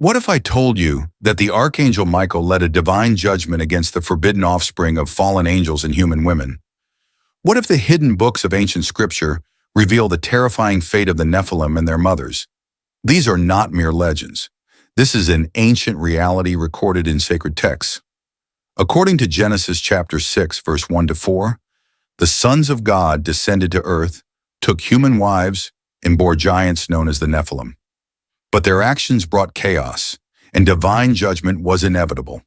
What if I told you that the Archangel Michael led a divine judgment against the forbidden offspring of fallen angels and human women? What if the hidden books of ancient scripture reveal the terrifying fate of the Nephilim and their mothers? These are not mere legends. This is an ancient reality recorded in sacred texts. According to Genesis chapter 6, verse 1 to 4, the sons of God descended to earth, took human wives, and bore giants known as the Nephilim. But their actions brought chaos, and divine judgment was inevitable.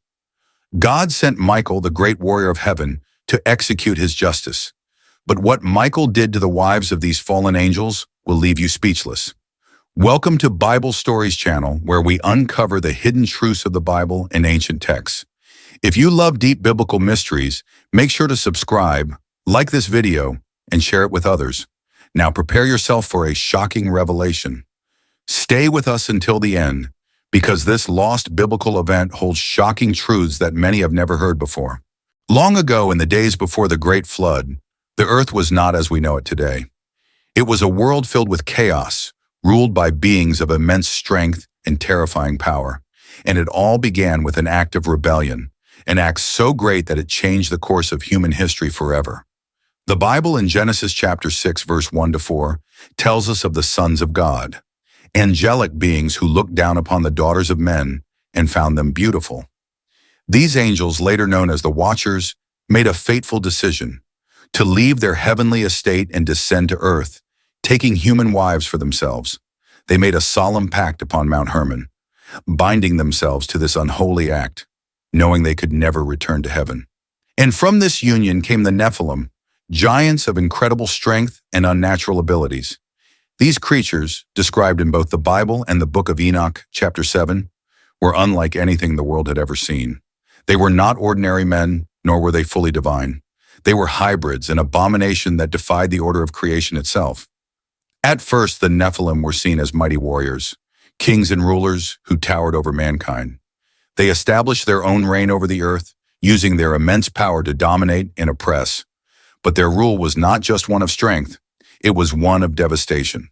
God sent Michael, the great warrior of heaven, to execute his justice. But what Michael did to the wives of these fallen angels will leave you speechless. Welcome to Bible Stories channel, where we uncover the hidden truths of the Bible and ancient texts. If you love deep biblical mysteries, make sure to subscribe, like this video, and share it with others. Now prepare yourself for a shocking revelation. Stay with us until the end, because this lost biblical event holds shocking truths that many have never heard before. Long ago, in the days before the Great Flood, the earth was not as we know it today. It was a world filled with chaos, ruled by beings of immense strength and terrifying power. And it all began with an act of rebellion, an act so great that it changed the course of human history forever. The Bible in Genesis chapter 6, verse 1 to 4, tells us of the sons of God, angelic beings who looked down upon the daughters of men and found them beautiful. These angels, later known as the Watchers, made a fateful decision to leave their heavenly estate and descend to earth, taking human wives for themselves. They made a solemn pact upon Mount Hermon, binding themselves to this unholy act, knowing they could never return to heaven. And from this union came the Nephilim, giants of incredible strength and unnatural abilities. These creatures, described in both the Bible and the Book of Enoch, chapter 7, were unlike anything the world had ever seen. They were not ordinary men, nor were they fully divine. They were hybrids, an abomination that defied the order of creation itself. At first, the Nephilim were seen as mighty warriors, kings and rulers who towered over mankind. They established their own reign over the earth, using their immense power to dominate and oppress. But their rule was not just one of strength, it was one of devastation.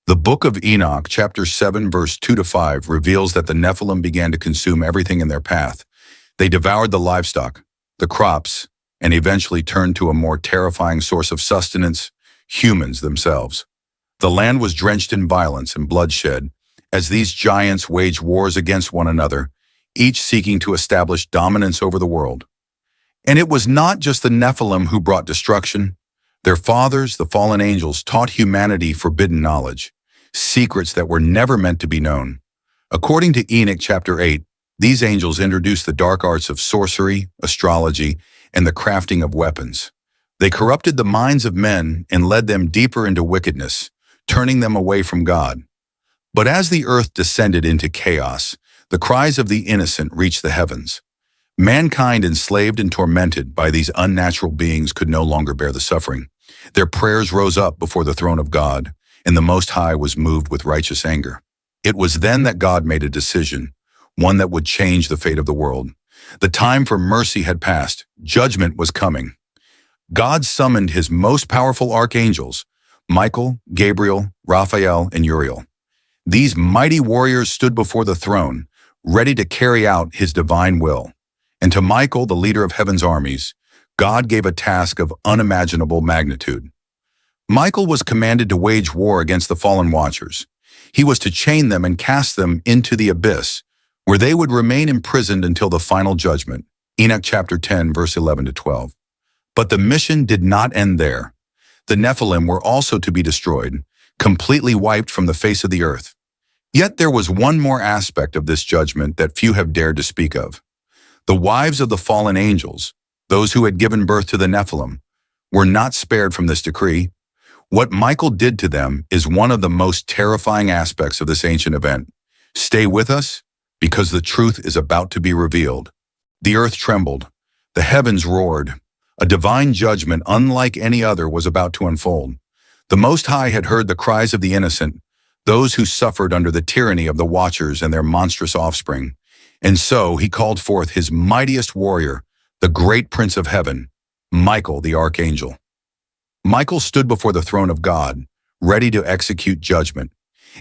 The Book of Enoch, chapter 7, verse 2 to 5, reveals that the Nephilim began to consume everything in their path. They devoured the livestock, the crops, and eventually turned to a more terrifying source of sustenance, humans themselves. The land was drenched in violence and bloodshed as these giants waged wars against one another, each seeking to establish dominance over the world. And it was not just the Nephilim who brought destruction. Their fathers, the fallen angels, taught humanity forbidden knowledge, secrets that were never meant to be known. According to Enoch chapter 8, these angels introduced the dark arts of sorcery, astrology, and the crafting of weapons. They corrupted the minds of men and led them deeper into wickedness, turning them away from God. But as the earth descended into chaos, the cries of the innocent reached the heavens. Mankind, enslaved and tormented by these unnatural beings, could no longer bear the suffering. Their prayers rose up before the throne of God, and the Most High was moved with righteous anger. It was then that God made a decision, one that would change the fate of the world. The time for mercy had passed. Judgment was coming. God summoned his most powerful archangels, Michael, Gabriel, Raphael, and Uriel. These mighty warriors stood before the throne, ready to carry out his divine will. And to Michael, the leader of heaven's armies, God gave a task of unimaginable magnitude. Michael was commanded to wage war against the fallen Watchers. He was to chain them and cast them into the abyss, where they would remain imprisoned until the final judgment. Enoch chapter 10, verse 11 to 12. But the mission did not end there. The Nephilim were also to be destroyed, completely wiped from the face of the earth. Yet there was one more aspect of this judgment that few have dared to speak of. The wives of the fallen angels, those who had given birth to the Nephilim, were not spared from this decree. What Michael did to them is one of the most terrifying aspects of this ancient event. Stay with us, because the truth is about to be revealed. The earth trembled. The heavens roared. A divine judgment unlike any other was about to unfold. The Most High had heard the cries of the innocent, those who suffered under the tyranny of the Watchers and their monstrous offspring. And so he called forth his mightiest warrior, the great Prince of Heaven, Michael the Archangel. Michael stood before the throne of God, ready to execute judgment.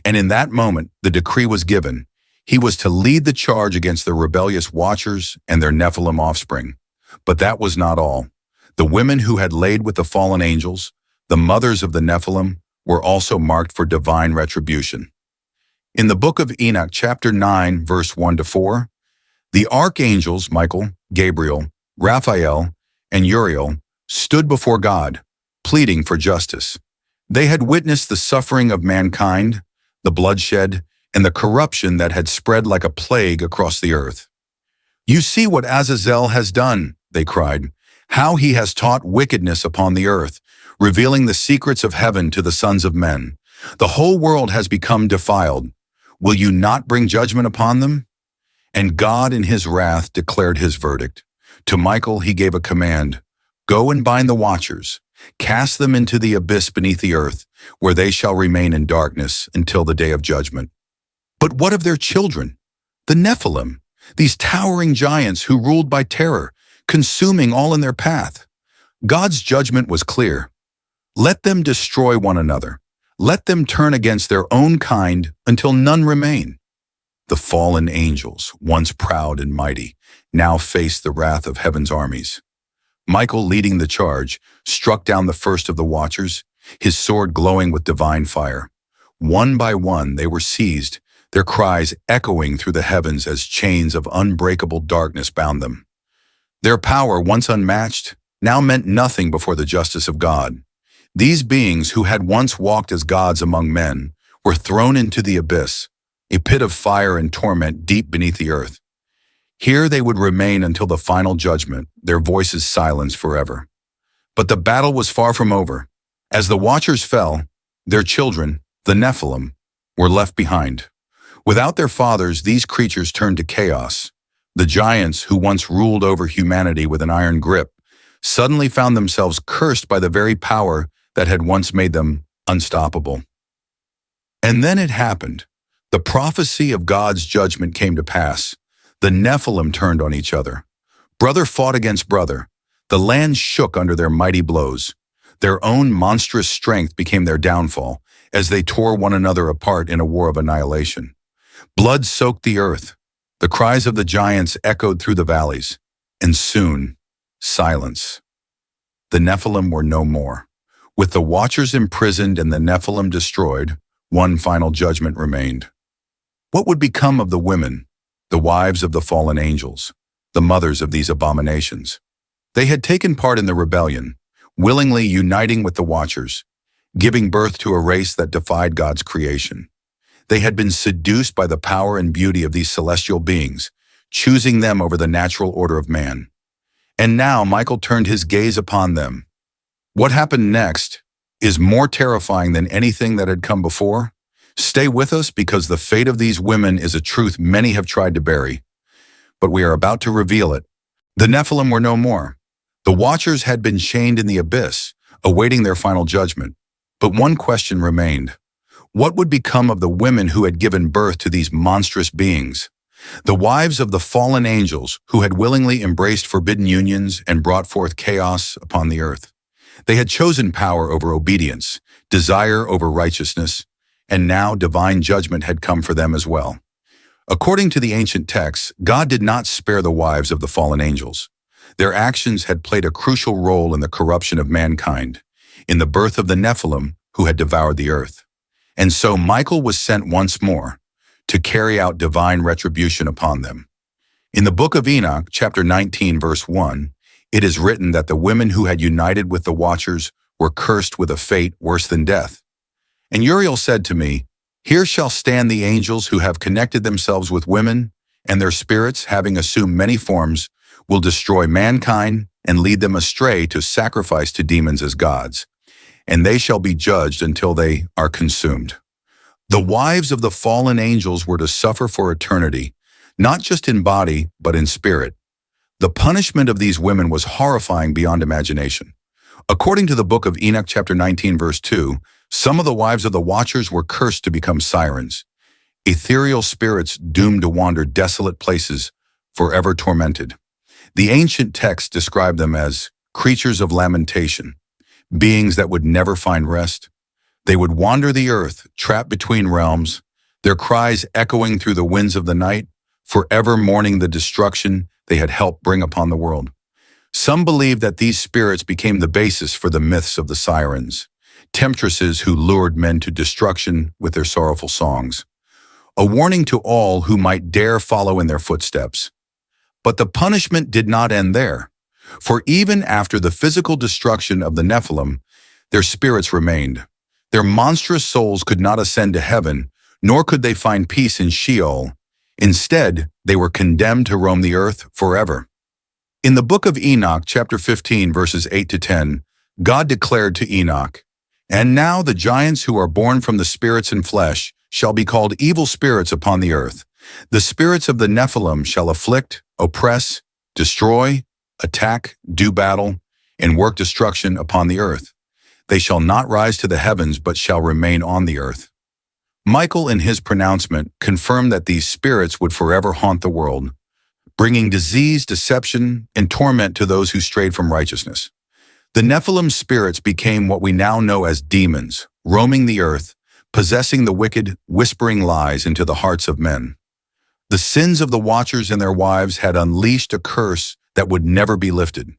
And in that moment, the decree was given. He was to lead the charge against the rebellious Watchers and their Nephilim offspring. But that was not all. The women who had laid with the fallen angels, the mothers of the Nephilim, were also marked for divine retribution. In the Book of Enoch, chapter 9, verse 1-4, the archangels Michael, Gabriel, Raphael, and Uriel stood before God, pleading for justice. They had witnessed the suffering of mankind, the bloodshed, and the corruption that had spread like a plague across the earth. "You see what Azazel has done," they cried, "how he has taught wickedness upon the earth, revealing the secrets of heaven to the sons of men. The whole world has become defiled. Will you not bring judgment upon them?" And God in his wrath declared his verdict. To Michael he gave a command, "Go and bind the Watchers, cast them into the abyss beneath the earth, where they shall remain in darkness until the day of judgment." But what of their children, the Nephilim, these towering giants who ruled by terror, consuming all in their path? God's judgment was clear. Let them destroy one another. Let them turn against their own kind until none remain. The fallen angels, once proud and mighty, now faced the wrath of heaven's armies. Michael, leading the charge, struck down the first of the Watchers, his sword glowing with divine fire. One by one they were seized, their cries echoing through the heavens as chains of unbreakable darkness bound them. Their power, once unmatched, now meant nothing before the justice of God. These beings, who had once walked as gods among men, were thrown into the abyss, a pit of fire and torment deep beneath the earth. Here they would remain until the final judgment, their voices silenced forever. But the battle was far from over. As the Watchers fell, their children, the Nephilim, were left behind. Without their fathers, these creatures turned to chaos. The giants, who once ruled over humanity with an iron grip, suddenly found themselves cursed by the very power that had once made them unstoppable. And then it happened. The prophecy of God's judgment came to pass. The Nephilim turned on each other. Brother fought against brother. The land shook under their mighty blows. Their own monstrous strength became their downfall, as they tore one another apart in a war of annihilation. Blood soaked the earth. The cries of the giants echoed through the valleys. And soon, silence. The Nephilim were no more. With the Watchers imprisoned and the Nephilim destroyed, one final judgment remained. What would become of the women, the wives of the fallen angels, the mothers of these abominations? They had taken part in the rebellion, willingly uniting with the Watchers, giving birth to a race that defied God's creation. They had been seduced by the power and beauty of these celestial beings, choosing them over the natural order of man. And now Michael turned his gaze upon them. What happened next is more terrifying than anything that had come before. Stay with us, because the fate of these women is a truth many have tried to bury. But we are about to reveal it. The Nephilim were no more. The Watchers had been chained in the abyss, awaiting their final judgment. But one question remained. What would become of the women who had given birth to these monstrous beings? The wives of the fallen angels, who had willingly embraced forbidden unions and brought forth chaos upon the earth. They had chosen power over obedience, desire over righteousness, and now divine judgment had come for them as well. According to the ancient texts, God did not spare the wives of the fallen angels. Their actions had played a crucial role in the corruption of mankind, in the birth of the Nephilim who had devoured the earth. And so Michael was sent once more to carry out divine retribution upon them. In the Book of Enoch, chapter 19, verse 1, it is written that the women who had united with the Watchers were cursed with a fate worse than death. And Uriel said to me, "Here shall stand the angels who have connected themselves with women, and their spirits, having assumed many forms, will destroy mankind and lead them astray to sacrifice to demons as gods. And they shall be judged until they are consumed." The wives of the fallen angels were to suffer for eternity, not just in body, but in spirit. The punishment of these women was horrifying beyond imagination. According to the Book of Enoch, chapter 19, verse 2, some of the wives of the Watchers were cursed to become sirens, ethereal spirits doomed to wander desolate places, forever tormented. The ancient texts describe them as creatures of lamentation, beings that would never find rest. They would wander the earth, trapped between realms, their cries echoing through the winds of the night, forever mourning the destruction they had helped bring upon the world. Some believe that these spirits became the basis for the myths of the sirens, temptresses who lured men to destruction with their sorrowful songs, a warning to all who might dare follow in their footsteps. But the punishment did not end there, for even after the physical destruction of the Nephilim, their spirits remained. Their monstrous souls could not ascend to heaven, nor could they find peace in Sheol. Instead, they were condemned to roam the earth forever. In the Book of Enoch, chapter 15, verses 8 to 10, God declared to Enoch, "And now the giants who are born from the spirits and flesh shall be called evil spirits upon the earth. The spirits of the Nephilim shall afflict, oppress, destroy, attack, do battle, and work destruction upon the earth. They shall not rise to the heavens, but shall remain on the earth." Michael, in his pronouncement, confirmed that these spirits would forever haunt the world, bringing disease, deception, and torment to those who strayed from righteousness. The Nephilim spirits became what we now know as demons, roaming the earth, possessing the wicked, whispering lies into the hearts of men. The sins of the watchers and their wives had unleashed a curse that would never be lifted.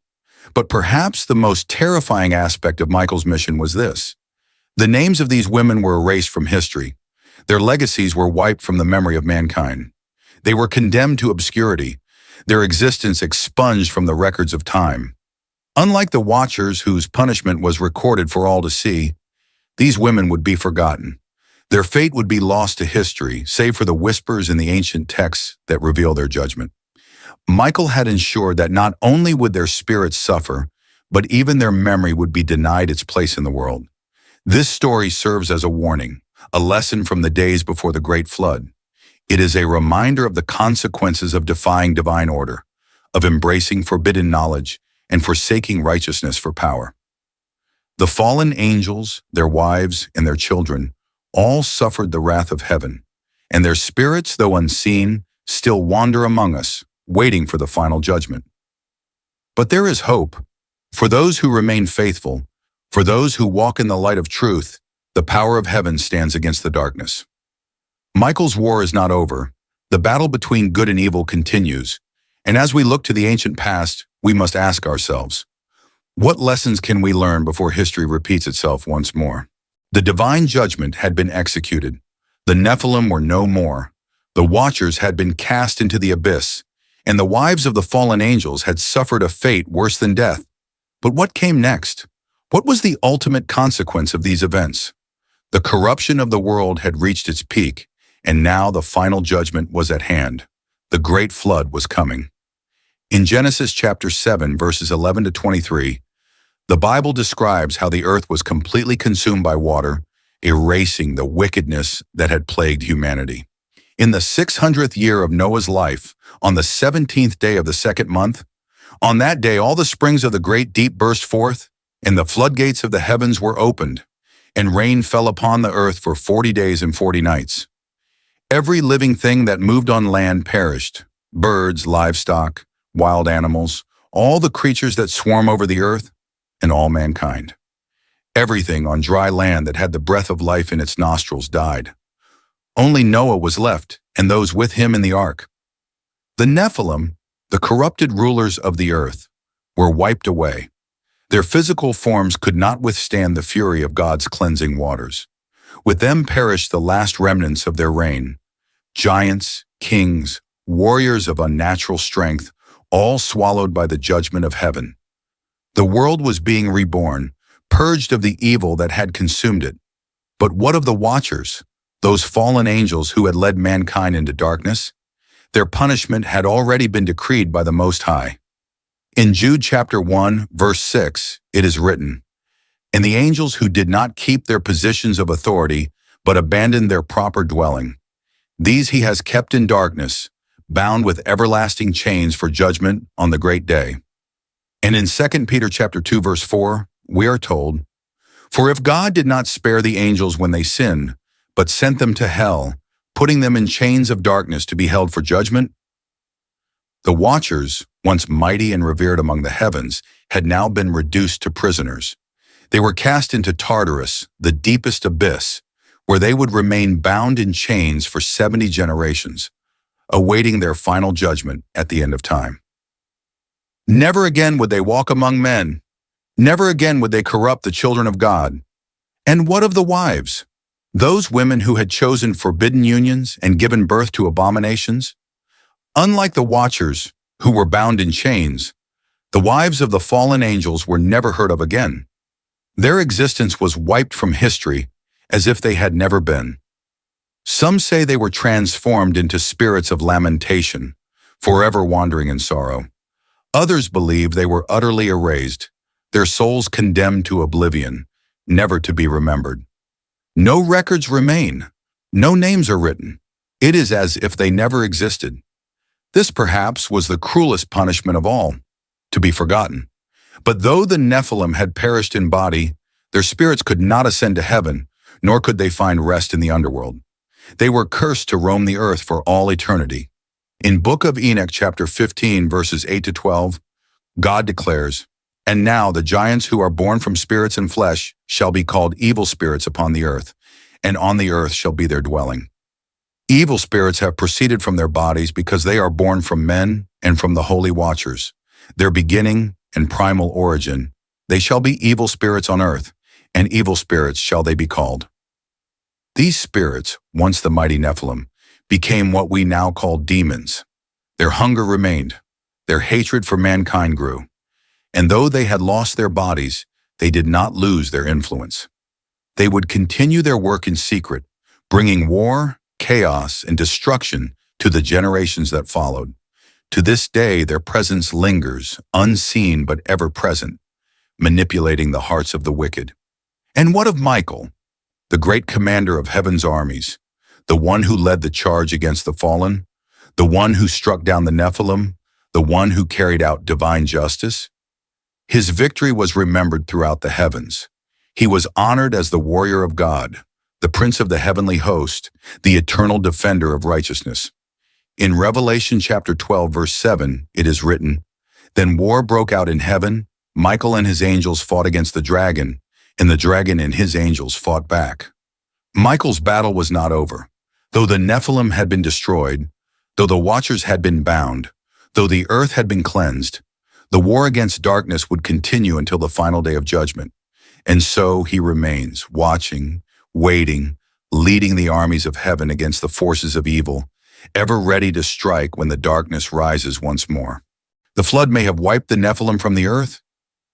But perhaps the most terrifying aspect of Michael's mission was this. The names of these women were erased from history. Their legacies were wiped from the memory of mankind. They were condemned to obscurity, their existence expunged from the records of time. Unlike the watchers whose punishment was recorded for all to see, these women would be forgotten. Their fate would be lost to history, save for the whispers in the ancient texts that reveal their judgment. Michael had ensured that not only would their spirits suffer, but even their memory would be denied its place in the world. This story serves as a warning, a lesson from the days before the Great Flood. It is a reminder of the consequences of defying divine order, of embracing forbidden knowledge, and forsaking righteousness for power. The fallen angels, their wives, and their children all suffered the wrath of heaven, and their spirits, though unseen, still wander among us, waiting for the final judgment. But there is hope. For those who remain faithful, for those who walk in the light of truth, the power of heaven stands against the darkness. Michael's war is not over. The battle between good and evil continues. And as we look to the ancient past, we must ask ourselves, what lessons can we learn before history repeats itself once more? The divine judgment had been executed. The Nephilim were no more. The watchers had been cast into the abyss, and the wives of the fallen angels had suffered a fate worse than death. But what came next? What was the ultimate consequence of these events? The corruption of the world had reached its peak, and now the final judgment was at hand. The great flood was coming. In Genesis chapter 7, verses 11 to 23, the Bible describes how the earth was completely consumed by water, erasing the wickedness that had plagued humanity. In the 600th year of Noah's life, on the 17th day of the second month, on that day all the springs of the great deep burst forth, and the floodgates of the heavens were opened, and rain fell upon the earth for 40 days and 40 nights. Every living thing that moved on land perished, birds, livestock, wild animals, all the creatures that swarm over the earth, and all mankind. Everything on dry land that had the breath of life in its nostrils died. Only Noah was left, and those with him in the ark. The Nephilim, the corrupted rulers of the earth, were wiped away. Their physical forms could not withstand the fury of God's cleansing waters. With them perished the last remnants of their reign. Giants, kings, warriors of unnatural strength, all swallowed by the judgment of heaven. The world was being reborn, purged of the evil that had consumed it. But what of the watchers, those fallen angels who had led mankind into darkness? Their punishment had already been decreed by the Most High. In Jude chapter 1, verse 6, it is written, "And the angels who did not keep their positions of authority, but abandoned their proper dwelling, these he has kept in darkness, bound with everlasting chains for judgment on the great day." And in 2 Peter chapter 2, verse 4, we are told, "For if God did not spare the angels when they sinned, but sent them to hell, putting them in chains of darkness to be held for judgment." The watchers, once mighty and revered among the heavens, had now been reduced to prisoners. They were cast into Tartarus, the deepest abyss, where they would remain bound in chains for 70 generations, awaiting their final judgment at the end of time. Never again would they walk among men. Never again would they corrupt the children of God. And what of the wives? Those women who had chosen forbidden unions and given birth to abominations? Unlike the watchers, who were bound in chains, the wives of the fallen angels were never heard of again. Their existence was wiped from history as if they had never been. Some say they were transformed into spirits of lamentation, forever wandering in sorrow. Others believe they were utterly erased, their souls condemned to oblivion, never to be remembered. No records remain. No names are written. It is as if they never existed. This perhaps was the cruelest punishment of all, to be forgotten. But though the Nephilim had perished in body, their spirits could not ascend to heaven, nor could they find rest in the underworld. They were cursed to roam the earth for all eternity. In Book of Enoch, chapter 15, verses 8 to 12, God declares, "And now the giants who are born from spirits and flesh shall be called evil spirits upon the earth, and on the earth shall be their dwelling." Evil spirits have proceeded from their bodies because they are born from men and from the holy watchers. Their beginning and primal origin, they shall be evil spirits on earth, and evil spirits shall they be called. These spirits, once the mighty Nephilim, became what we now call demons. Their hunger remained, their hatred for mankind grew, and though they had lost their bodies, they did not lose their influence. They would continue their work in secret, bringing war, chaos, and destruction to the generations that followed. To this day, their presence lingers, unseen but ever present, manipulating the hearts of the wicked. And what of Michael, the great commander of heaven's armies, the one who led the charge against the fallen, the one who struck down the Nephilim, the one who carried out divine justice? His victory was remembered throughout the heavens. He was honored as the warrior of God, the prince of the heavenly host, the eternal defender of righteousness. In Revelation chapter 12, verse 7, it is written, "Then war broke out in heaven. Michael and his angels fought against the dragon, and the dragon and his angels fought back." Michael's battle was not over. Though the Nephilim had been destroyed, though the watchers had been bound, though the earth had been cleansed, the war against darkness would continue until the final day of judgment. And so he remains, watching, waiting, leading the armies of heaven against the forces of evil, ever ready to strike when the darkness rises once more. The flood may have wiped the Nephilim from the earth,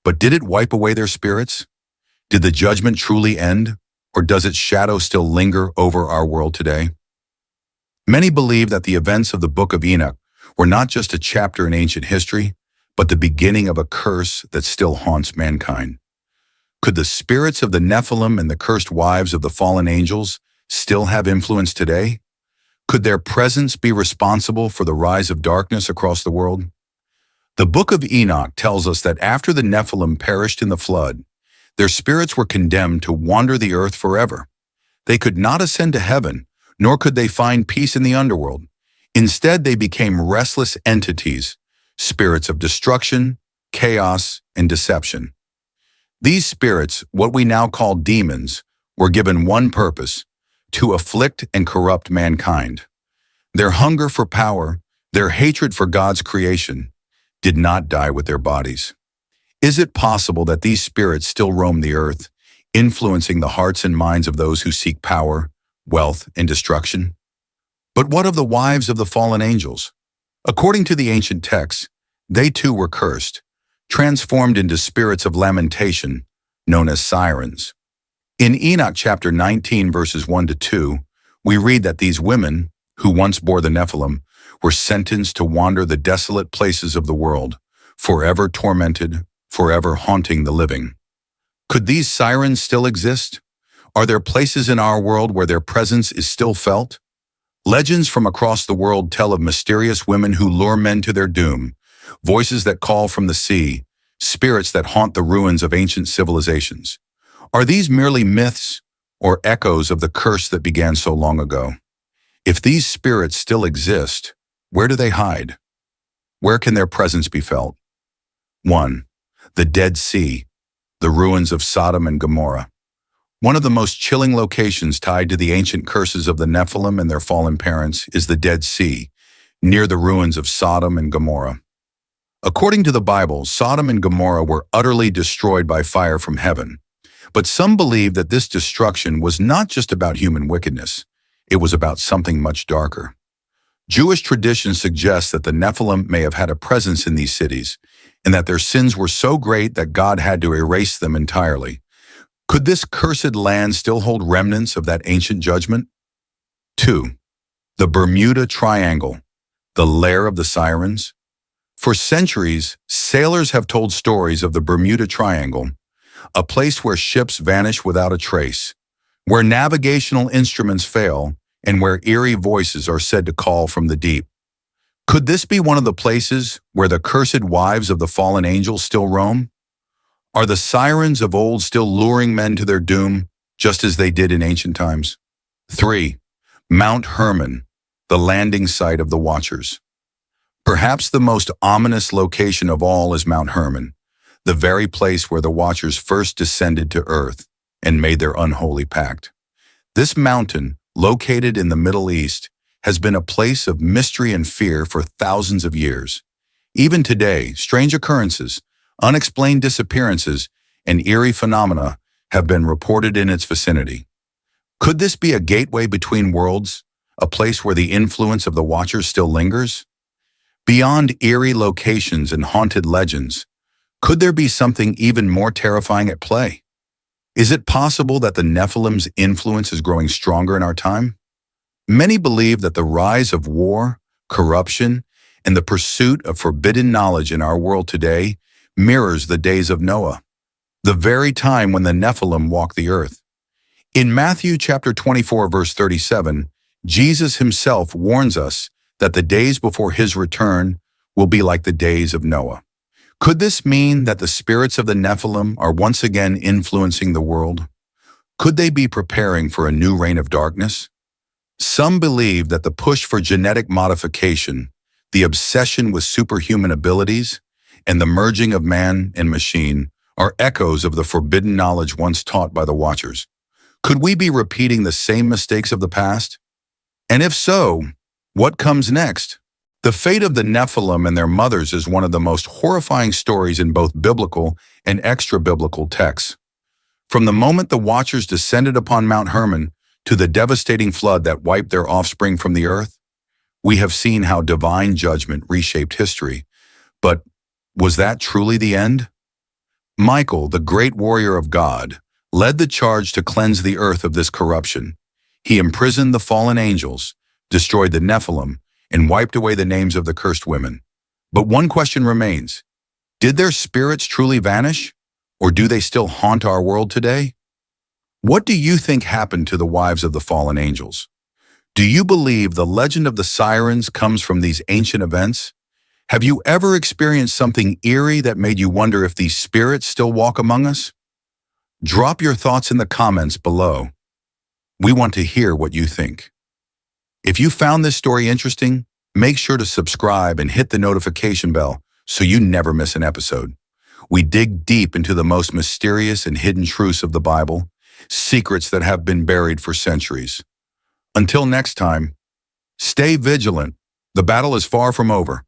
but did it wipe away their spirits? Did the judgment truly end, or does its shadow still linger over our world today? Many believe that the events of the Book of Enoch were not just a chapter in ancient history, but the beginning of a curse that still haunts mankind. Could the spirits of the Nephilim and the cursed wives of the fallen angels still have influence today? Could their presence be responsible for the rise of darkness across the world? The Book of Enoch tells us that after the Nephilim perished in the flood, their spirits were condemned to wander the earth forever. They could not ascend to heaven, nor could they find peace in the underworld. Instead, they became restless entities, spirits of destruction, chaos, and deception. These spirits, what we now call demons, were given one purpose: to afflict and corrupt mankind. Their hunger for power, their hatred for God's creation, did not die with their bodies. Is it possible that these spirits still roam the earth, influencing the hearts and minds of those who seek power, wealth, and destruction? But what of the wives of the fallen angels? According to the ancient texts, they too were cursed, transformed into spirits of lamentation, known as sirens. In Enoch chapter 19, verses 1 to 2, we read that these women, who once bore the Nephilim, were sentenced to wander the desolate places of the world, forever tormented, forever haunting the living. Could these sirens still exist? Are there places in our world where their presence is still felt? Legends from across the world tell of mysterious women who lure men to their doom, voices that call from the sea, spirits that haunt the ruins of ancient civilizations. Are these merely myths or echoes of the curse that began so long ago? If these spirits still exist, where do they hide? Where can their presence be felt? 1. The Dead Sea, the ruins of Sodom and Gomorrah. One of the most chilling locations tied to the ancient curses of the Nephilim and their fallen parents is the Dead Sea, near the ruins of Sodom and Gomorrah. According to the Bible, Sodom and Gomorrah were utterly destroyed by fire from heaven. But some believe that this destruction was not just about human wickedness. It was about something much darker. Jewish tradition suggests that the Nephilim may have had a presence in these cities, and that their sins were so great that God had to erase them entirely. Could this cursed land still hold remnants of that ancient judgment? 2. The Bermuda Triangle, the lair of the sirens. For centuries, sailors have told stories of the Bermuda Triangle, a place where ships vanish without a trace, where navigational instruments fail, and where eerie voices are said to call from the deep. Could this be one of the places where the cursed wives of the fallen angels still roam? Are the sirens of old still luring men to their doom, just as they did in ancient times? 3. Mount Hermon, the landing site of the Watchers. Perhaps the most ominous location of all is Mount Hermon, the very place where the Watchers first descended to earth and made their unholy pact. This mountain, located in the Middle East, has been a place of mystery and fear for thousands of years. Even today, strange occurrences, unexplained disappearances, and eerie phenomena have been reported in its vicinity. Could this be a gateway between worlds, a place where the influence of the Watchers still lingers? Beyond eerie locations and haunted legends, could there be something even more terrifying at play? Is it possible that the Nephilim's influence is growing stronger in our time? Many believe that the rise of war, corruption, and the pursuit of forbidden knowledge in our world today mirrors the days of Noah, the very time when the Nephilim walked the earth. In Matthew chapter 24, verse 37, Jesus himself warns us that the days before his return will be like the days of Noah. Could this mean that the spirits of the Nephilim are once again influencing the world? Could they be preparing for a new reign of darkness? Some believe that the push for genetic modification, the obsession with superhuman abilities, and the merging of man and machine are echoes of the forbidden knowledge once taught by the Watchers. Could we be repeating the same mistakes of the past? And if so, what comes next? The fate of the Nephilim and their mothers is one of the most horrifying stories in both biblical and extra-biblical texts. From the moment the Watchers descended upon Mount Hermon to the devastating flood that wiped their offspring from the earth, we have seen how divine judgment reshaped history. But was that truly the end? Michael, the great warrior of God, led the charge to cleanse the earth of this corruption. He imprisoned the fallen angels, destroyed the Nephilim, and wiped away the names of the cursed women. But one question remains. Did their spirits truly vanish, or do they still haunt our world today? What do you think happened to the wives of the fallen angels? Do you believe the legend of the sirens comes from these ancient events? Have you ever experienced something eerie that made you wonder if these spirits still walk among us? Drop your thoughts in the comments below. We want to hear what you think. If you found this story interesting, make sure to subscribe and hit the notification bell so you never miss an episode. We dig deep into the most mysterious and hidden truths of the Bible, secrets that have been buried for centuries. Until next time, stay vigilant. The battle is far from over.